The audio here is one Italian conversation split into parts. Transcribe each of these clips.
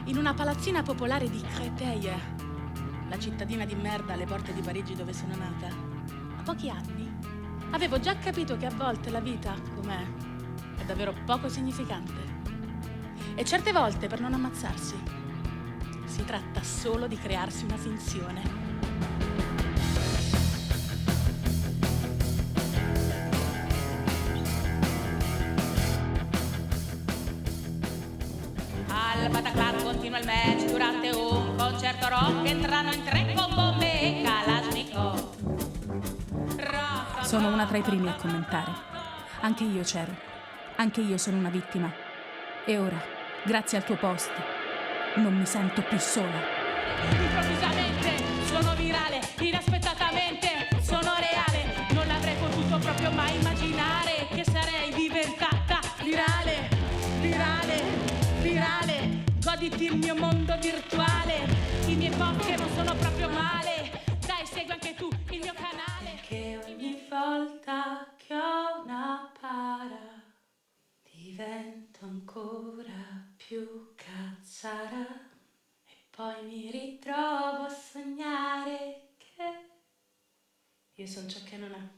in una palazzina popolare di Créteil, la cittadina di merda alle porte di Parigi dove sono nata. A pochi anni avevo già capito che a volte la vita, com'è, è davvero poco significante. E certe volte, per non ammazzarsi, si tratta solo di crearsi una finzione. Al Bataclan continua il match durante un concerto rock. Entrano in tre con bombe e Kalashnikov. Sono una tra i primi a commentare. Anche io c'ero. Anche io sono una vittima. E ora, grazie al tuo post, non mi sento più sola. Improvvisamente sono virale, inaspettatamente sono reale. Non l'avrei potuto proprio mai immaginare che sarei diventata virale, virale, virale. Goditi il mio mondo virtuale. I miei Pokémon sono proprio male. Dai, segui anche tu il mio canale. Che ogni volta che ho una para divento ancora più cazzara. E poi mi ritrovo a sognare che io sono ciò che non ha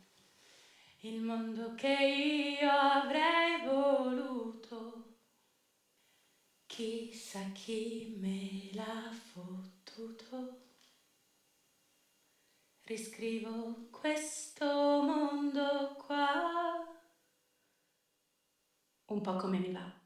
il mondo che io avrei voluto. Chissà chi me l'ha fottuto. Riscrivo questo mondo qua un po' come mi va.